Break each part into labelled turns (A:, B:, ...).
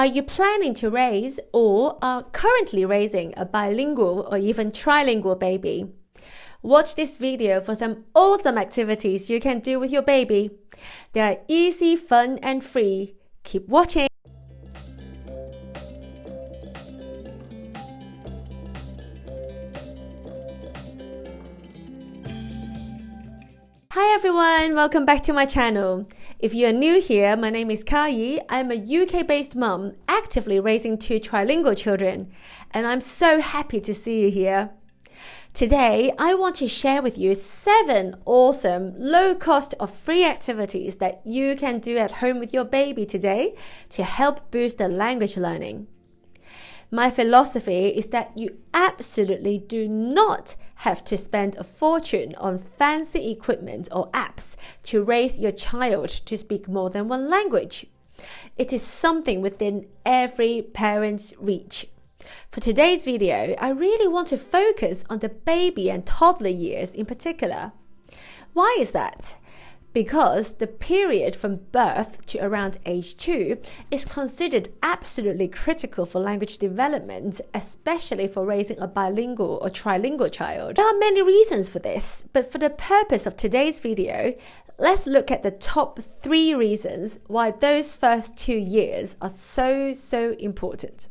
A: Are you planning to raise or are currently raising a bilingual or even trilingual baby? Watch this video for some awesome activities you can do with your baby. They are easy, fun, and free. Keep watching. Hi everyone, welcome back to my channel. If you are new here, my name is Likee. I'm a UK-based mum actively raising 2 trilingual children, and I'm so happy to see you here. Today, I want to share with you 7 awesome, low-cost or free activities that you can do at home with your baby today to help boost the language learning. My philosophy is that you absolutely do not have to spend a fortune on fancy equipment or apps to raise your child to speak more than one language. It is something within every parent's reach. For today's video, I really want to focus on the baby and toddler years in particular. Why is that? Because the period from birth to around age 2 is considered absolutely critical for language development, especially for raising a bilingual or trilingual child. There are many reasons for this, but for the purpose of today's video, let's look at the top 3 reasons why those first 2 years are so important.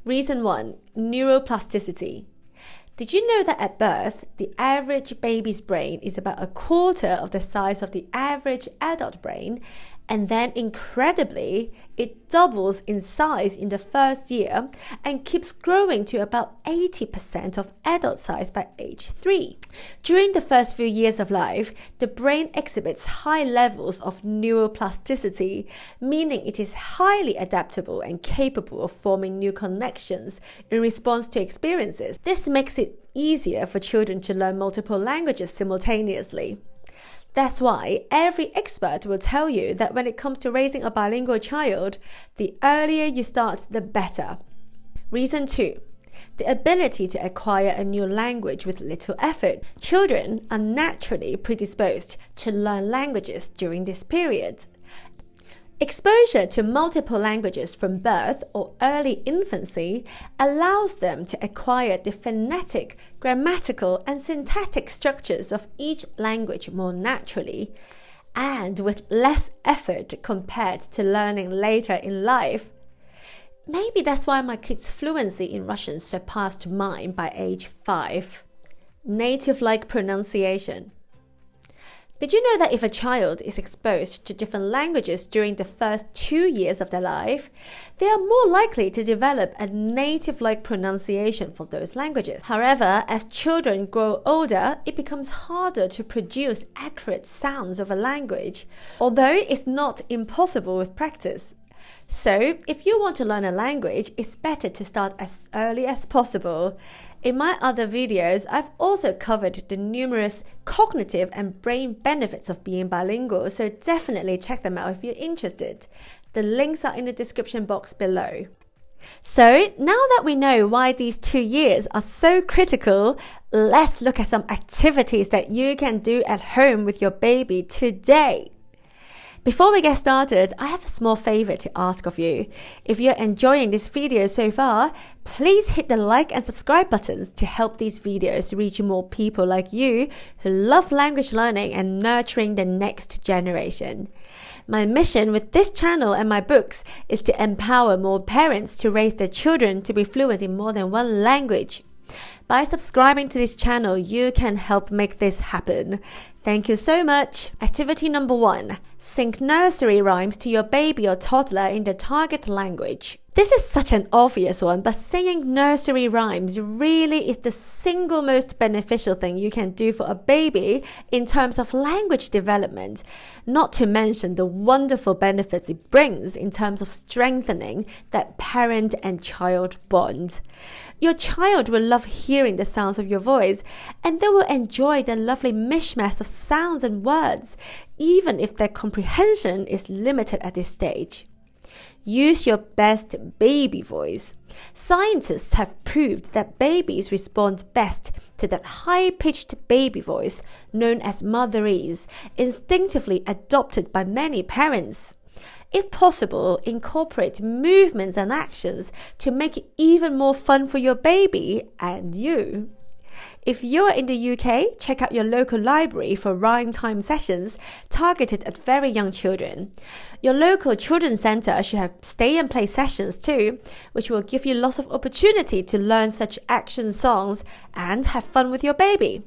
A: Reason 1, neuroplasticity. Did you know that at birth, the average baby's brain is about 1/4 of the size of the average adult brain, and then incredibly, it doubles in size in the first year and keeps growing to about 80% of adult size by age 3. During the first few years of life, the brain exhibits high levels of neuroplasticity, meaning it is highly adaptable and capable of forming new connections in response to experiences. This makes it easier for children to learn multiple languages simultaneously. That's why every expert will tell you that when it comes to raising a bilingual child, the earlier you start, the better. Reason 2, the ability to acquire a new language with little effort. Children are naturally predisposed to learn languages during this period. Exposure to multiple languages from birth or early infancy allows them to acquire the phonetic, grammatical, and syntactic structures of each language more naturally and with less effort compared to learning later in life. Maybe that's why my kids' fluency in Russian surpassed mine by age 5. Native-like pronunciation. Did you know that if a child is exposed to different languages during the first 2 years of their life, they are more likely to develop a native-like pronunciation for those languages? However, as children grow older, it becomes harder to produce accurate sounds of a language, although it's not impossible with practice. So, if you want to learn a language, it's better to start as early as possible. In my other videos, I've also covered the numerous cognitive and brain benefits of being bilingual, so definitely check them out if you're interested. The links are in the description box below. So, now that we know why these 2 years are so critical, let's look at some activities that you can do at home with your baby today. Before we get started, I have a small favor to ask of you. If you're enjoying this video so far, please hit the like and subscribe buttons to help these videos reach more people like you who love language learning and nurturing the next generation. My mission with this channel and my books is to empower more parents to raise their children to be fluent in more than one language. By subscribing to this channel, you can help make this happen. Thank you so much. Activity number 1. Sing nursery rhymes to your baby or toddler in the target language. This is such an obvious one, but singing nursery rhymes really is the single most beneficial thing you can do for a baby in terms of language development, not to mention the wonderful benefits it brings in terms of strengthening that parent and child bond. Your child will love hearing the sounds of your voice, and they will enjoy the lovely mishmash of sounds and words, even if their comprehension is limited at this stage. Use your best baby voice. Scientists have proved that babies respond best to that high-pitched baby voice known as MANDARIN, instinctively adopted by many parents. If possible, incorporate movements and actions to make it even more fun for your baby and you. If you're in the UK, check out your local library for rhyme time sessions targeted at very young children. Your local children's centre should have stay and play sessions too, which will give you lots of opportunity to learn such action songs and have fun with your baby.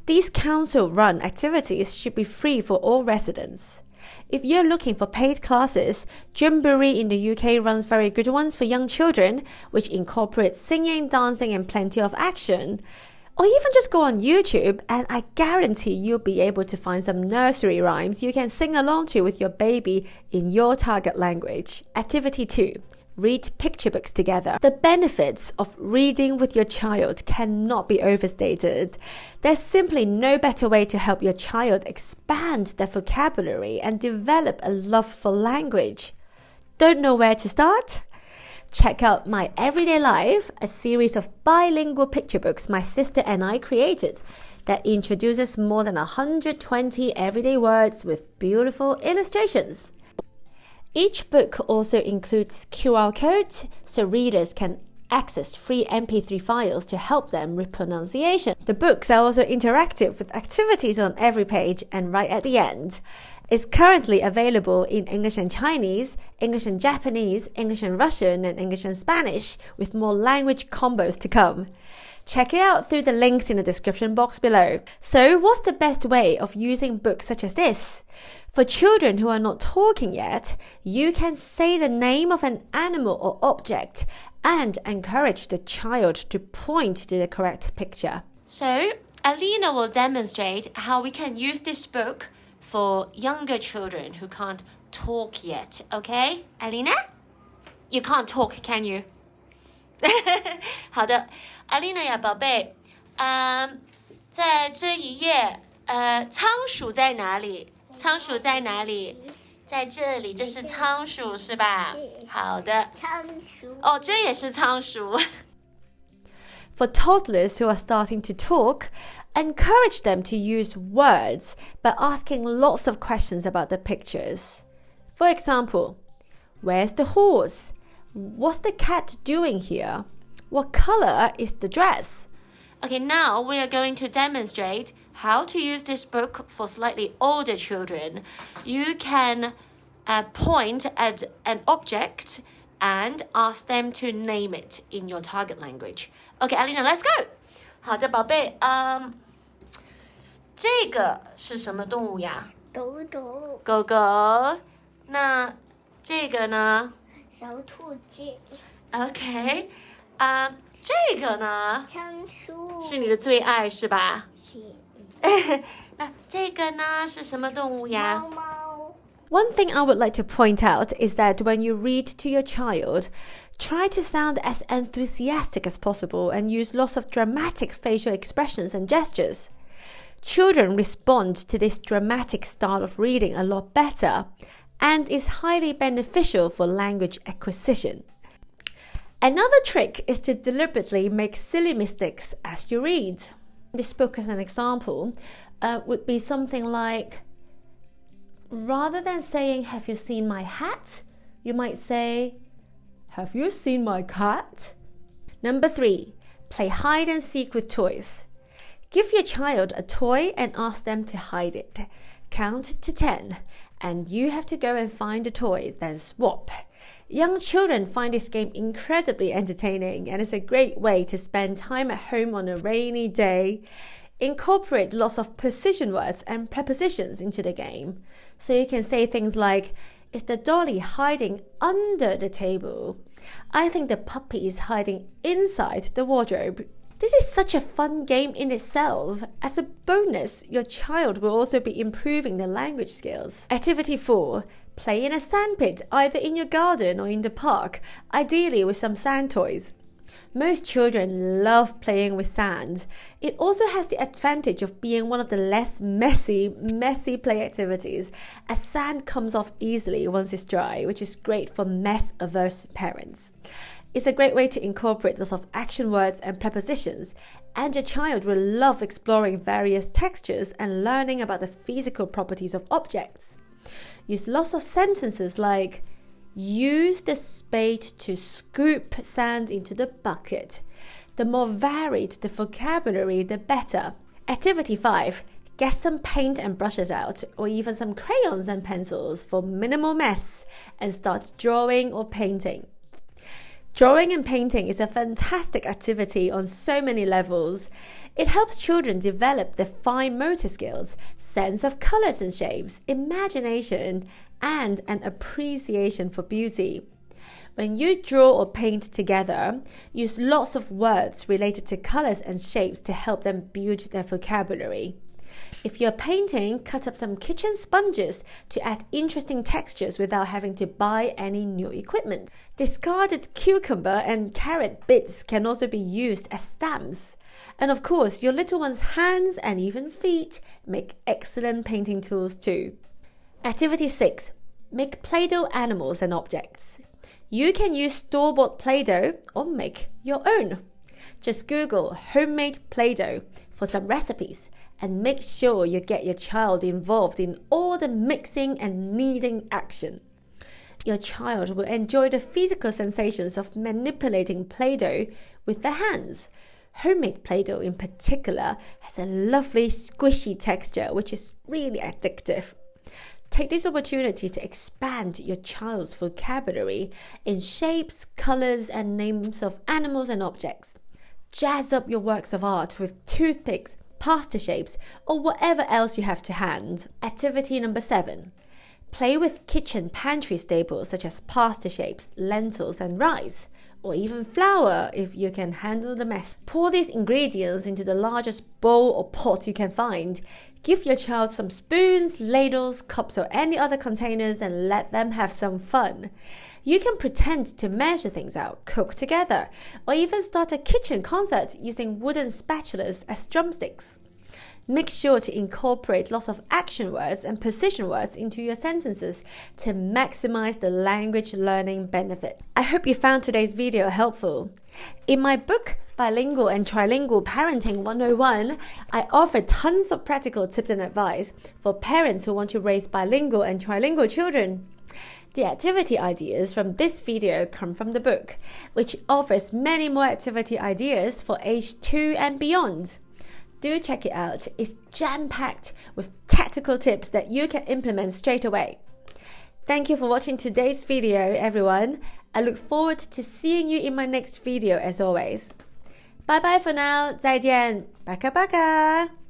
A: These council-run activities should be free for all residents. If you're looking for paid classes, Jamboree in the UK runs very good ones for young children, which incorporate singing, dancing and plenty of action. Or even just go on YouTube and I guarantee you'll be able to find some nursery rhymes you can sing along to with your baby in your target language. Activity 2. Read picture books together. The benefits of reading with your child cannot be overstated. There's simply no better way to help your child expand their vocabulary and develop a love for language. Don't know where to start? Check out My Everyday Life, a series of bilingual picture books my sister and I created that introduces more than 120 everyday words with beautiful illustrations. Each book also includes QR codes so readers can access free MP3 files to help them with pronunciation. The books are also interactive with activities on every page and right at the end. It's currently available in English and Chinese, English and Japanese, English and Russian, and English and Spanish, with more language combos to come. Check it out through the links in the description box below. So, what's the best way of using books such as this? For children who are not talking yet, you can say the name of an animal or object and encourage the child to point to the correct picture. So, Alina will demonstrate how we can use this book for younger children who can't talk yet. Okay, Alina? You can't talk, can you? 好的 ，Alina 呀，宝贝，在这一页，仓鼠在哪里？仓鼠在哪里？在这里，这是仓鼠是吧？好的。仓鼠。哦，这也是仓鼠。For toddlers who are starting to talk, encourage them to use words by asking lots of questions about the pictures. For example, where's the horse? What's the cat doing here? What color is the dress? Okay, now we are going to demonstrate how to use this book for slightly older children. You can point at an object and ask them to name it in your target language. Okay, Alina, let's go. 好的，宝贝，这个是什么动物呀？狗狗。狗狗。那这个呢？小兔子。OK，这个呢？仓鼠。是你的最爱是吧？是。那这个呢是什么动物呀？猫猫。One thing I would like to point out is that when you read to your child, try to sound as enthusiastic as possible and use lots of dramatic facial expressions and gestures. Children respond to this dramatic style of reading a lot better and is highly beneficial for language acquisition. Another trick is to deliberately make silly mistakes as you read. This book, as an example, would be something like, rather than saying, "Have you seen my hat?" you might say, "Have you seen my cat?" Number 3, play hide and seek with toys. Give your child a toy and ask them to hide it. Count to 10, and you have to go and find the toy, then swap. Young children find this game incredibly entertaining, and it's a great way to spend time at home on a rainy day. Incorporate lots of precision words and prepositions into the game. So you can say things like, "Is the dolly hiding under the table? I think the puppy is hiding inside the wardrobe." This is such a fun game in itself. As a bonus, your child will also be improving their language skills. Activity 4. Play in a sandpit, either in your garden or in the park, ideally with some sand toys. Most children love playing with sand. It also has the advantage of being one of the less messy play activities, as sand comes off easily once it's dry, which is great for mess-averse parents. It's a great way to incorporate lots of action words and prepositions, and your child will love exploring various textures and learning about the physical properties of objects. use lots of sentences like use the spade to scoop sand into the bucket. The more varied the vocabulary, the better. Activity 5. Get some paint and brushes out, or even some crayons and pencils for minimal mess, and start drawing or painting. Drawing and painting is a fantastic activity on so many levels. It helps children develop their fine motor skills, sense of colors and shapes, imagination, and an appreciation for beauty. When you draw or paint together, use lots of words related to colors and shapes to help them build their vocabulary. If you're painting, cut up some kitchen sponges to add interesting textures without having to buy any new equipment. Discarded cucumber and carrot bits can also be used as stamps. And of course, your little one's hands and even feet make excellent painting tools too. Activity 6. Make Play-Doh animals and objects. You can use store-bought Play-Doh or make your own. Just Google homemade Play-Doh for some recipes and make sure you get your child involved in all the mixing and kneading action. Your child will enjoy the physical sensations of manipulating Play-Doh with their hands. Homemade Play-Doh in particular has a lovely squishy texture which is really addictive. Take this opportunity to expand your child's vocabulary in shapes, colors, and names of animals and objects. Jazz up your works of art with toothpicks, pasta shapes, or whatever else you have to hand. Activity number 7. Play with kitchen pantry staples such as pasta shapes, lentils, and rice, or even flour if you can handle the mess. Pour these ingredients into the largest bowl or pot you can find. Give your child some spoons, ladles, cups, or any other containers and let them have some fun. You can pretend to measure things out, cook together, or even start a kitchen concert using wooden spatulas as drumsticks. Make sure to incorporate lots of action words and position words into your sentences to maximize the language learning benefit. I hope you found today's video helpful. In my book, Bilingual and Trilingual Parenting 101, I offer tons of practical tips and advice for parents who want to raise bilingual and trilingual children. The activity ideas from this video come from the book, which offers many more activity ideas for age 2 and beyond. Do check it out. It's jam-packed with tactical tips that you can implement straight away. Thank you for watching today's video, everyone. I look forward to seeing you in my next video as always. Bye bye for now. 再见. Baka baka.